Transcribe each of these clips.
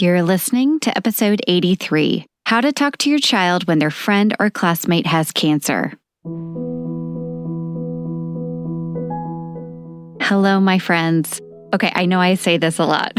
You're listening to episode 83, How to Talk to Your Child When Their Friend or Classmate Has Cancer. Hello, my friends. Okay, I know I say this a lot,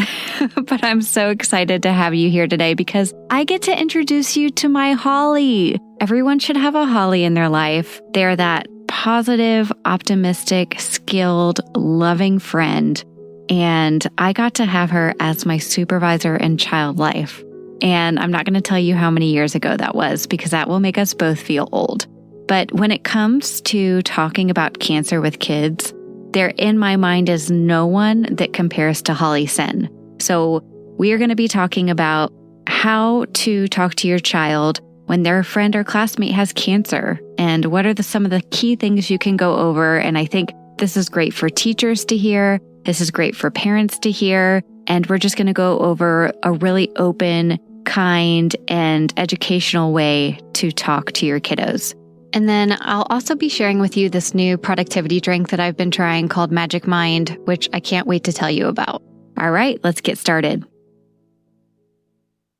but I'm so excited to have you here today because I get to introduce you to my Holly. Everyone should have a Holly in their life. They're that positive, optimistic, skilled, loving friend. And I got to have her as my supervisor in child life. And I'm not going to tell you how many years ago that was because that will make us both feel old. But when it comes to talking about cancer with kids, there in my mind is no one that compares to Holly Senn. So we are going to be talking about how to talk to your child when their friend or classmate has cancer and what are some of the key things you can go over. And I think this is great for teachers to hear. This is great for parents to hear, and we're just going to go over a really open, kind, and educational way to talk to your kiddos. And then I'll also be sharing with you this new productivity drink that I've been trying called Magic Mind, which I can't wait to tell you about. All right, let's get started.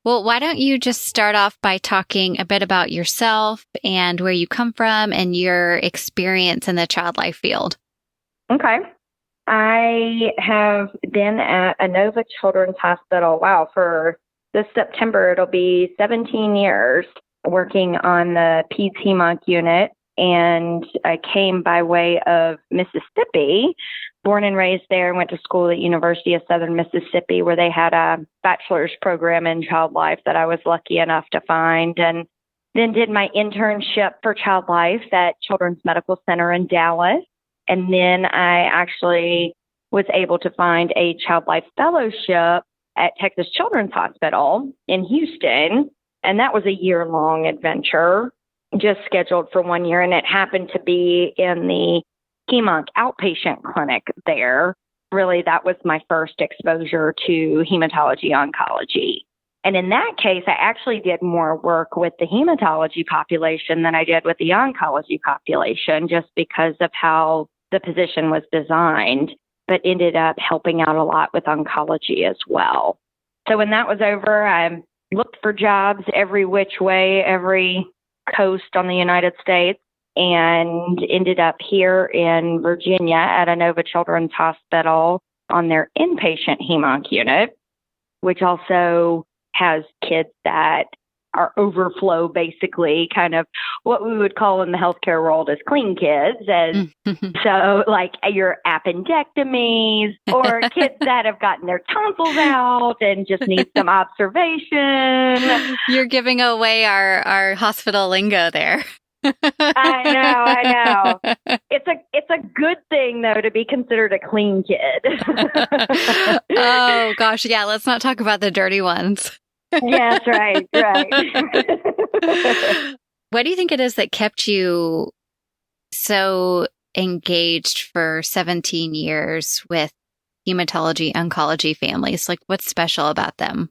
Well, why don't you just start off by talking a bit about yourself and where you come from and your experience in the child life field? Okay. I have been at Inova Children's Hospital, for this September, it'll be 17 years working on the Peds HEMONC unit. And I came by way of Mississippi, born and raised there, went to school at University of Southern Mississippi, where they had a bachelor's program in child life that I was lucky enough to find. And then did my internship for child life at Children's Medical Center in Dallas. And then I actually was able to find a child life fellowship at Texas Children's Hospital in Houston. And that was a year-long adventure, just scheduled for 1 year. And it happened to be in the HEMONC outpatient clinic there. Really, that was my first exposure to hematology-oncology. And in that case, I actually did more work with the hematology population than I did with the oncology population, just because of how the position was designed, but ended up helping out a lot with oncology as well. So when that was over, I looked for jobs every which way, every coast on the United States, and ended up here in Virginia at Inova Children's Hospital on their inpatient HEMONC unit, which also has kids that are overflow, basically, kind of what we would call in the healthcare world as clean kids. So like your appendectomies or kids that have gotten their tonsils out and just need some observation. You're giving away our hospital lingo there. I know. It's a good thing, though, to be considered a clean kid. Oh, gosh. Yeah, let's not talk about the dirty ones. Yes, right. What do you think it is that kept you so engaged for 17 years with hematology-oncology families? Like, what's special about them?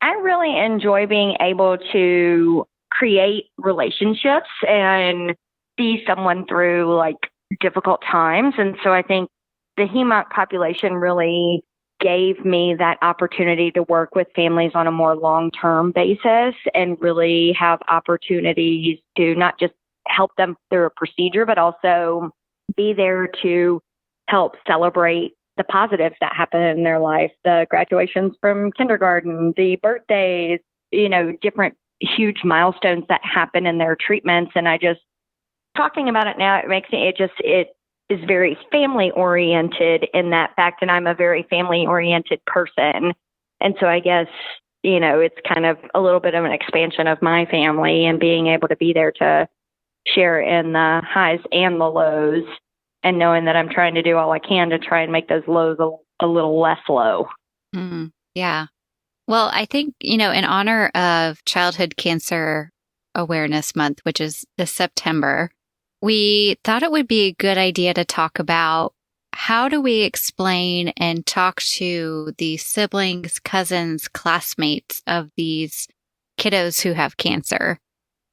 I really enjoy being able to create relationships and see someone through difficult times. And so I think the HEMONC population really gave me that opportunity to work with families on a more long-term basis and really have opportunities to not just help them through a procedure, but also be there to help celebrate the positives that happen in their life, the graduations from kindergarten, the birthdays, different huge milestones that happen in their treatments. And I just, talking about it now, it makes me, it is very family oriented in that fact. And I'm a very family oriented person. And so I guess, it's kind of a little bit of an expansion of my family and being able to be there to share in the highs and the lows and knowing that I'm trying to do all I can to try and make those lows a little less low. Yeah. Well, I think, in honor of Childhood Cancer Awareness Month, which is this September, we thought it would be a good idea to talk about how do we explain and talk to the siblings, cousins, classmates of these kiddos who have cancer.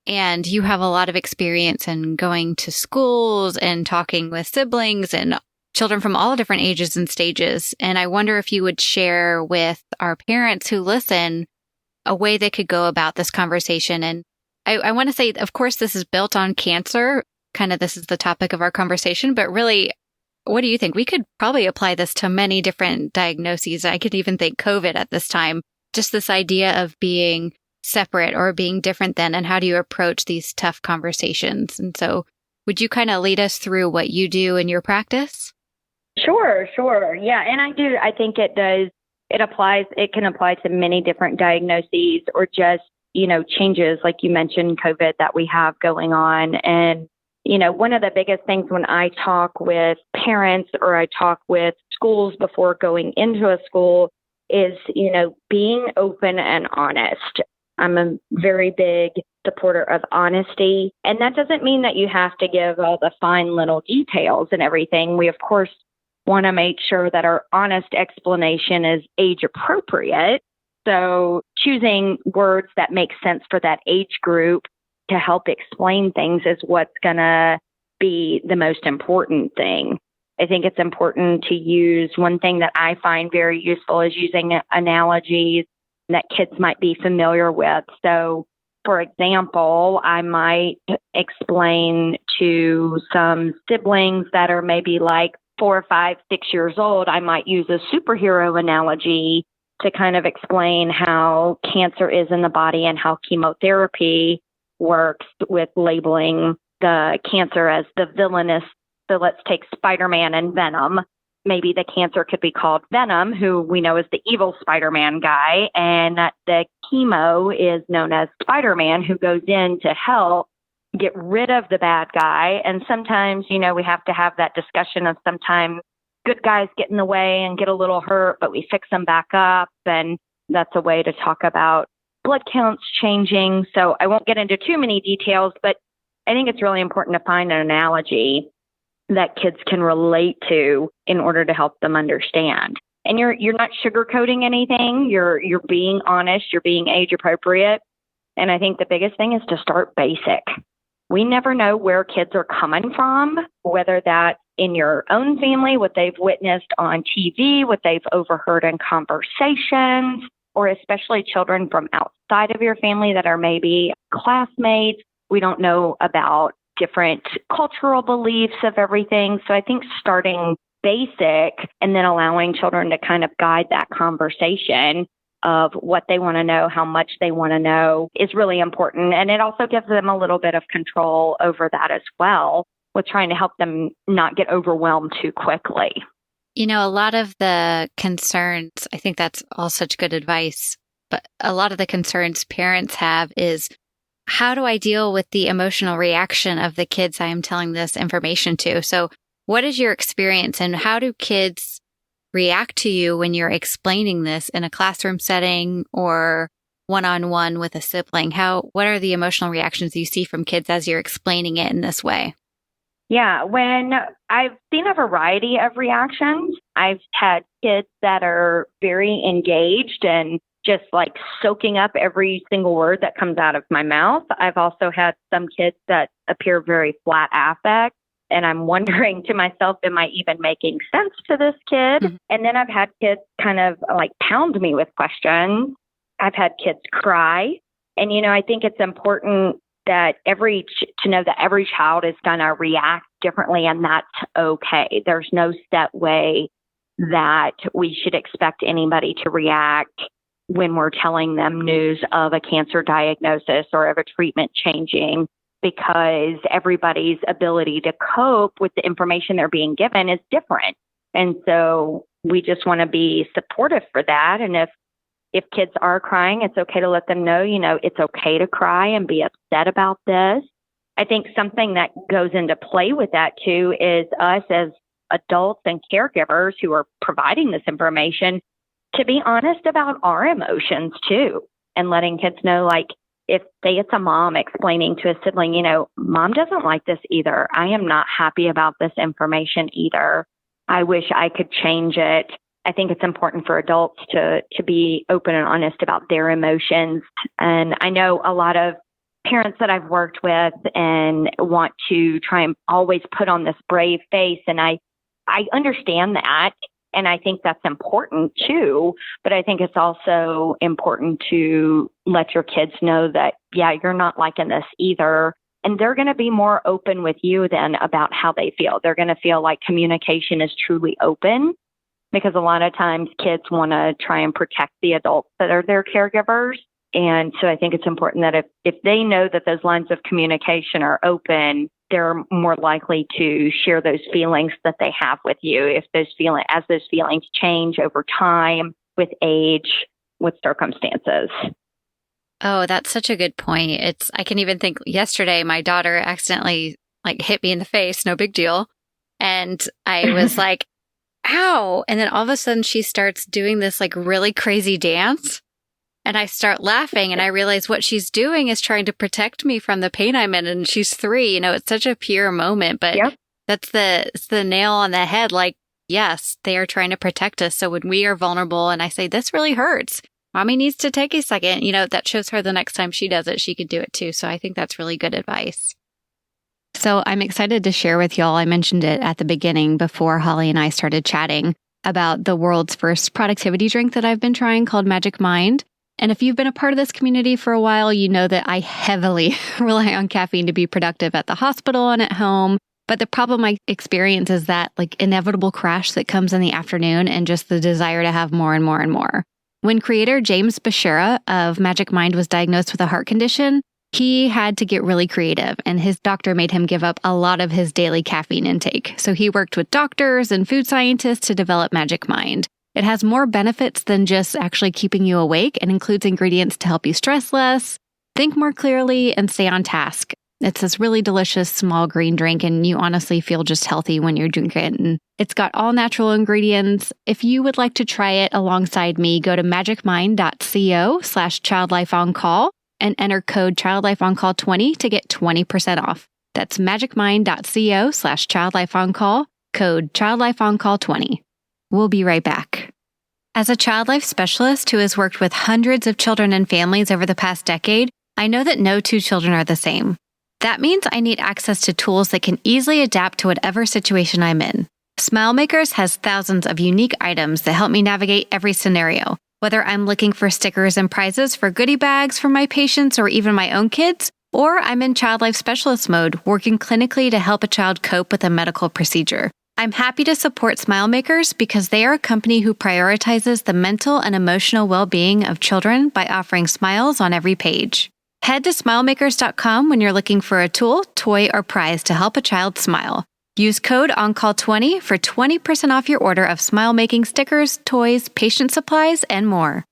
And you have a lot of experience in going to schools and talking with siblings and children from all different ages and stages. And I wonder if you would share with our parents who listen a way they could go about this conversation. And I want to say, of course, this is built on cancer. Kind of this is the topic of our conversation, but really, what do you think? We could probably apply this to many different diagnoses. I could even think COVID at this time, just this idea of being separate or being different than, and how do you approach these tough conversations? And so would you kind of lead us through what you do in your practice? Sure. Yeah. And I think it does. It can apply to many different diagnoses or just, changes like you mentioned, COVID that we have going on. And, one of the biggest things when I talk with parents or I talk with schools before going into a school is, being open and honest. I'm a very big supporter of honesty. And that doesn't mean that you have to give all the fine little details and everything. We, of course, want to make sure that our honest explanation is age appropriate. So choosing words that make sense for that age group to help explain things is what's going to be the most important thing. I think it's important to use one thing that I find very useful is using analogies that kids might be familiar with. So, for example, I might explain to some siblings that are maybe like 4, 5, 6 years old, I might use a superhero analogy to kind of explain how cancer is in the body and how chemotherapy works with labeling the cancer as the villainous. So let's take Spider-Man and Venom. Maybe the cancer could be called Venom, who we know is the evil Spider-Man guy, and the chemo is known as Spider-Man, who goes in to help get rid of the bad guy. And sometimes, we have to have that discussion of sometimes good guys get in the way and get a little hurt, but we fix them back up. And that's a way to talk about blood counts changing. So I won't get into too many details, but I think it's really important to find an analogy that kids can relate to in order to help them understand. And you're not sugarcoating anything. You're being honest. You're being age appropriate. And I think the biggest thing is to start basic. We never know where kids are coming from, whether that's in your own family, what they've witnessed on TV, what they've overheard in conversations, or especially children from outside of your family that are maybe classmates. We don't know about different cultural beliefs of everything. So I think starting basic and then allowing children to kind of guide that conversation of what they want to know, how much they want to know is really important. And it also gives them a little bit of control over that as well, with trying to help them not get overwhelmed too quickly. A lot of the concerns, I think that's all such good advice, but a lot of the concerns parents have is, how do I deal with the emotional reaction of the kids I am telling this information to? So what is your experience and how do kids react to you when you're explaining this in a classroom setting or one-on-one with a sibling? What are the emotional reactions you see from kids as you're explaining it in this way? Yeah, when I've seen a variety of reactions, I've had kids that are very engaged and just like soaking up every single word that comes out of my mouth. I've also had some kids that appear very flat affect. And I'm wondering to myself, am I even making sense to this kid? Mm-hmm. And then I've had kids kind of like pound me with questions. I've had kids cry. And, I think it's important that to know that every child is going to react differently, and that's okay. There's no set way that we should expect anybody to react when we're telling them news of a cancer diagnosis or of a treatment changing, because everybody's ability to cope with the information they're being given is different. And so we just want to be supportive for that. And if kids are crying, it's okay to let them know, it's okay to cry and be upset about this. I think something that goes into play with that too is us as adults and caregivers who are providing this information to be honest about our emotions too, and letting kids know, like, if say it's a mom explaining to a sibling, mom doesn't like this either. I am not happy about this information either. I wish I could change it. I think it's important for adults to be open and honest about their emotions. And I know a lot of parents that I've worked with and want to try and always put on this brave face. And I I understand that. And I think that's important too. But I think it's also important to let your kids know that, yeah, you're not liking this either. And they're going to be more open with you then about how they feel. They're going to feel like communication is truly open, because a lot of times kids want to try and protect the adults that are their caregivers. And so I think it's important that if they know that those lines of communication are open, they're more likely to share those feelings that they have with you. As those feelings change over time, with age, with circumstances. Oh, that's such a good point. I can even think yesterday, my daughter accidentally hit me in the face, no big deal. And I was like, ow. And then all of a sudden she starts doing this really crazy dance. And I start laughing, and I realize what she's doing is trying to protect me from the pain I'm in. And she's 3, it's such a pure moment, but yep. It's the nail on the head. Yes, they are trying to protect us. So when we are vulnerable and I say, this really hurts, mommy needs to take a second, that shows her the next time she does it, she can do it too. So I think that's really good advice. So I'm excited to share with y'all. I mentioned it at the beginning before Holly and I started chatting about the world's first productivity drink that I've been trying called Magic Mind. And if you've been a part of this community for a while, you know that I heavily rely on caffeine to be productive at the hospital and at home. But the problem I experience is that inevitable crash that comes in the afternoon and just the desire to have more and more and more. When creator James Bashara of Magic Mind was diagnosed with a heart condition, he had to get really creative, and his doctor made him give up a lot of his daily caffeine intake. So he worked with doctors and food scientists to develop Magic Mind. It has more benefits than just actually keeping you awake and includes ingredients to help you stress less, think more clearly, and stay on task. It's this really delicious small green drink, and you honestly feel just healthy when you drink it. And it's got all natural ingredients. If you would like to try it alongside me, go to magicmind.co/childlifeoncall and enter code childlifeoncall20 to get 20% off. That's magicmind.co/childlifeoncall, code childlifeoncall20. We'll be right back. As a child life specialist who has worked with hundreds of children and families over the past decade, I know that no 2 children are the same. That means I need access to tools that can easily adapt to whatever situation I'm in. SmileMakers has thousands of unique items that help me navigate every scenario. Whether I'm looking for stickers and prizes for goodie bags for my patients or even my own kids, or I'm in child life specialist mode, working clinically to help a child cope with a medical procedure. I'm happy to support SmileMakers because they are a company who prioritizes the mental and emotional well-being of children by offering smiles on every page. Head to smilemakers.com when you're looking for a tool, toy, or prize to help a child smile. Use code ONCALL20 for 20% off your order of smile-making stickers, toys, patient supplies, and more.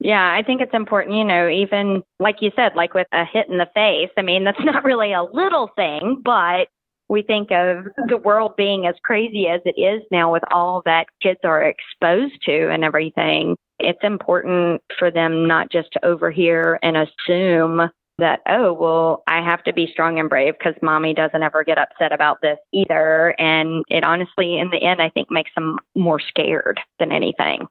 Yeah, I think it's important, even like you said, with a hit in the face. I mean, that's not really a little thing, but we think of the world being as crazy as it is now with all that kids are exposed to and everything. It's important for them not just to overhear and assume that, oh, well, I have to be strong and brave because mommy doesn't ever get upset about this either. And it honestly, in the end, I think makes them more scared than anything.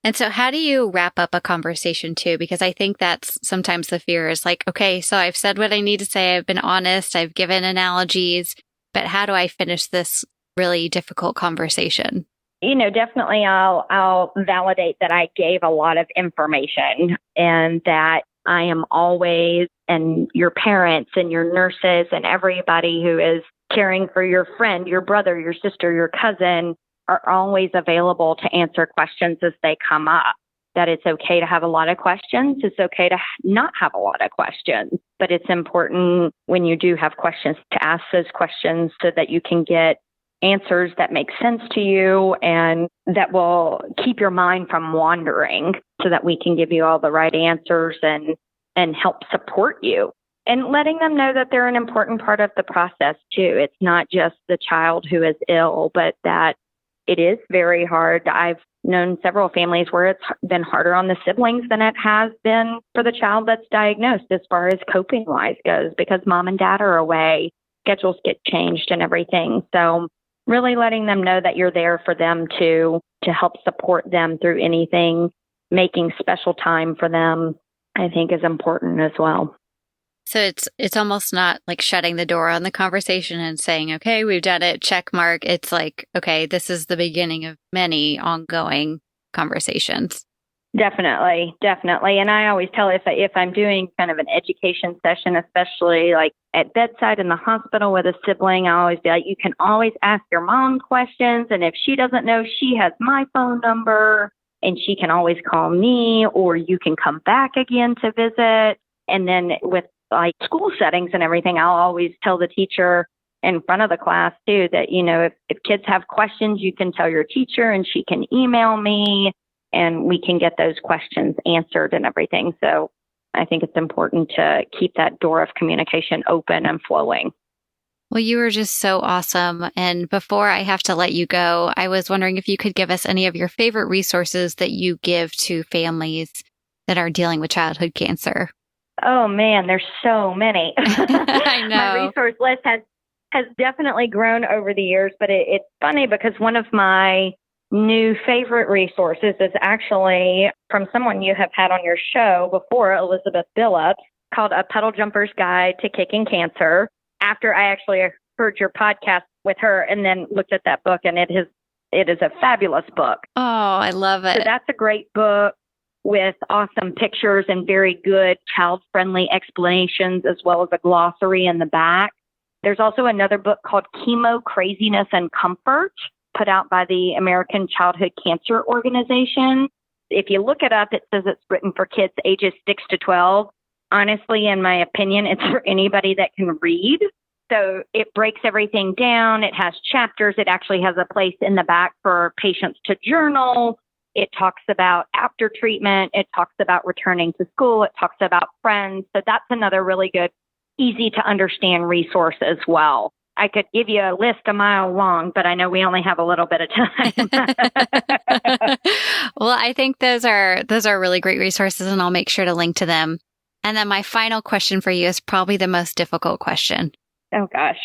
And so how do you wrap up a conversation too? Because I think that's sometimes the fear is okay, so I've said what I need to say. I've been honest. I've given analogies, but how do I finish this really difficult conversation? Definitely I'll validate that I gave a lot of information and that I am always, and your parents and your nurses and everybody who is caring for your friend, your brother, your sister, your cousin, are always available to answer questions as they come up. That it's okay to have a lot of questions. It's okay to not have a lot of questions. But it's important when you do have questions to ask those questions so that you can get answers that make sense to you and that will keep your mind from wandering so that we can give you all the right answers and help support you. And letting them know that they're an important part of the process too. It's not just the child who is ill, but that it is very hard. I've known several families where it's been harder on the siblings than it has been for the child that's diagnosed as far as coping-wise goes, because mom and dad are away, schedules get changed and everything. So really letting them know that you're there for them to help support them through anything, making special time for them, I think is important as well. So it's almost not like shutting the door on the conversation and saying, okay, we've done it, check mark. It's like, okay, this is the beginning of many ongoing conversations. Definitely. And I always tell if I'm doing kind of an education session, especially like at bedside in the hospital with a sibling, I always be like, you can always ask your mom questions. And if she doesn't know, she has my phone number and she can always call me, or you can come back again to visit. And then with like school settings and everything, I'll always tell the teacher in front of the class too that, if kids have questions, you can tell your teacher and she can email me and we can get those questions answered and everything. So I think it's important to keep that door of communication open and flowing. Well, you were just so awesome. And before I have to let you go, I was wondering if you could give us any of your favorite resources that you give to families that are dealing with childhood cancer. Oh, man, there's so many. I know. My resource list has definitely grown over the years, but it's funny because one of my new favorite resources is actually from someone you have had on your show before, Elizabeth Billups, called A Puddle Jumper's Guide to Kicking Cancer. After I actually heard your podcast with her and then looked at that book, and it is a fabulous book. Oh, I love it. So that's a great book with awesome pictures and very good child-friendly explanations, as well as a glossary in the back. There's also another book called Chemo, Craziness, and Comfort, put out by the American Childhood Cancer Organization. If you look it up, it says it's written for kids ages 6 to 12. Honestly, in my opinion, it's for anybody that can read. So it breaks everything down. It has chapters. It actually has a place in the back for patients to journal. It talks about after treatment. It talks about returning to school. It talks about friends. So that's another really good, easy to understand resource as well. I could give you a list a mile long, but I know we only have a little bit of time. Well, I think those are really great resources, and I'll make sure to link to them. And then my final question for you is probably the most difficult question. Oh, gosh.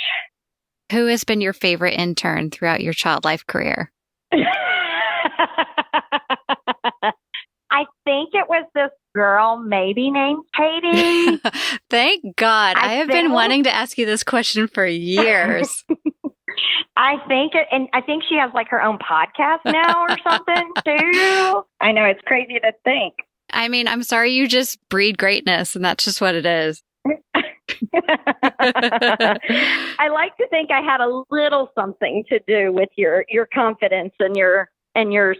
Who has been your favorite intern throughout your child life career? I think it was this girl, maybe named Katie. Thank God. I have been wanting to ask you this question for years. I think she has like her own podcast now or something too. I know, it's crazy to think. I mean, I'm sorry, you just breed greatness, and that's just what it is. I like to think I had a little something to do with your confidence and your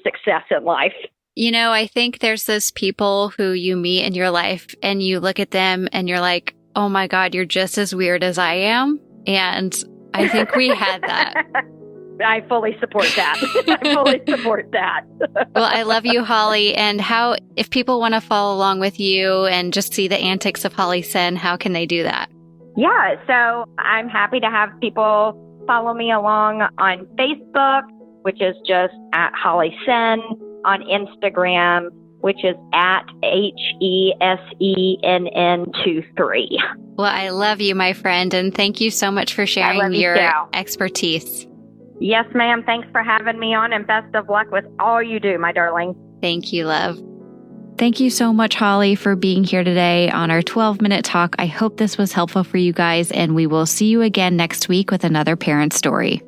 success in life. I think there's those people who you meet in your life and you look at them and you're like, oh my God, you're just as weird as I am. And I think we had that. I fully support that. Well, I love you, Holly. And if people want to follow along with you and just see the antics of Holly Senn, how can they do that? Yeah, so I'm happy to have people follow me along on Facebook, which is just at Holly Senn, on Instagram, which is at HESENN23. Well, I love you, my friend, and thank you so much for sharing your expertise. Yes, ma'am. Thanks for having me on, and best of luck with all you do, my darling. Thank you, love. Thank you so much, Holly, for being here today on our 12-minute talk. I hope this was helpful for you guys, and we will see you again next week with another parent story.